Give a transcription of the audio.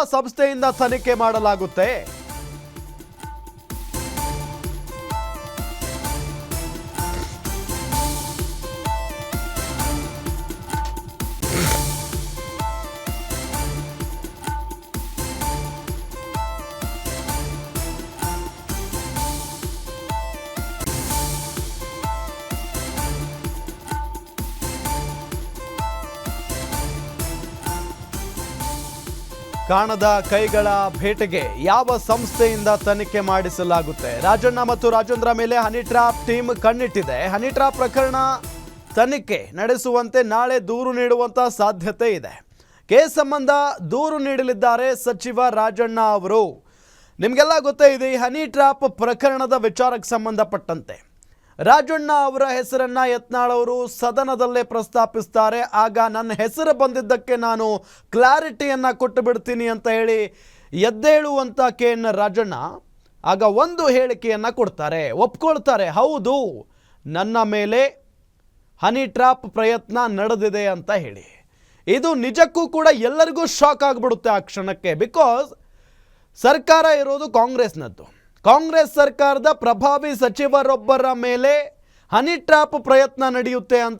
ಸಂಸ್ಥೆಯಿಂದ ತನಿಖೆ ಮಾಡಲಾಗುತ್ತೆ. ಕಾಣದ ಕೈಗಳ ಭೇಟೆಗೆ ಯಾವ ಸಂಸ್ಥೆಯಿಂದ ತನಿಖೆ ಮಾಡಿಸಲಾಗುತ್ತೆ? ರಾಜಣ್ಣ ಮತ್ತು ರಾಜೇಂದ್ರ ಮೇಲೆ ಹನಿ ಟ್ರ್ಯಾಪ್ ಟೀಮ್ ಕಣ್ಣಿಟ್ಟಿದೆ. ಹನಿ ಟ್ರ್ಯಾಪ್ ಪ್ರಕರಣ ತನಿಖೆ ನಡೆಸುವಂತೆ ನಾಳೆ ದೂರು ನೀಡುವಂತ ಸಾಧ್ಯತೆ ಇದೆ. ಕೇಸ್ ಸಂಬಂಧ ದೂರು ನೀಡಲಿದ್ದಾರೆ ಸಚಿವ ರಾಜಣ್ಣ ಅವರು. ನಿಮಗೆಲ್ಲ ಗೊತ್ತೇ ಇದೆ, ಈ ಹನಿ ಟ್ರ್ಯಾಪ್ ಪ್ರಕರಣದ ವಿಚಾರಕ್ಕೆ ಸಂಬಂಧಪಟ್ಟಂತೆ ರಾಜಣ್ಣ ಅವರ ಹೆಸರನ್ನ ಯತ್ನಾಳ್ ಅವರು ಸದನದಲ್ಲೇ ಪ್ರಸ್ತಾಪಿಸ್ತಾರೆ. ಆಗ ನನ್ನ ಹೆಸರು ಬಂದಿದ್ದಕ್ಕೆ ನಾನು ಕ್ಲಾರಿಟಿಯನ್ನು ಕೊಟ್ಟು ಬಿಡ್ತೀನಿ ಅಂತ ಹೇಳಿ ಎದ್ದೇಳುವಂಥ KN ರಾಜಣ್ಣ ಆಗ ಒಂದು ಹೇಳಿಕೆಯನ್ನು ಕೊಡ್ತಾರೆ, ಒಪ್ಕೊಳ್ತಾರೆ, ಹೌದು ನನ್ನ ಮೇಲೆ ಹನಿ ಟ್ರ್ಯಾಪ್ ಪ್ರಯತ್ನ ನಡೆದಿದೆ ಅಂತ ಹೇಳಿ. ಇದು ನಿಜಕ್ಕೂ ಕೂಡ ಎಲ್ಲರಿಗೂ ಶಾಕ್ ಆಗಿಬಿಡುತ್ತೆ ಆ ಕ್ಷಣಕ್ಕೆ. ಬಿಕಾಸ್ ಸರ್ಕಾರ ಇರೋದು ಕಾಂಗ್ರೆಸ್ನದ್ದು. ಕಾಂಗ್ರೆಸ್ ಸರ್ಕಾರದ ಪ್ರಭಾವಿ ಸಚಿವರೊಬ್ಬರ ಮೇಲೆ ಹನಿ ಟ್ರ್ಯಾಪ್ ಪ್ರಯತ್ನ ನಡೆಯುತ್ತೆ ಅಂತ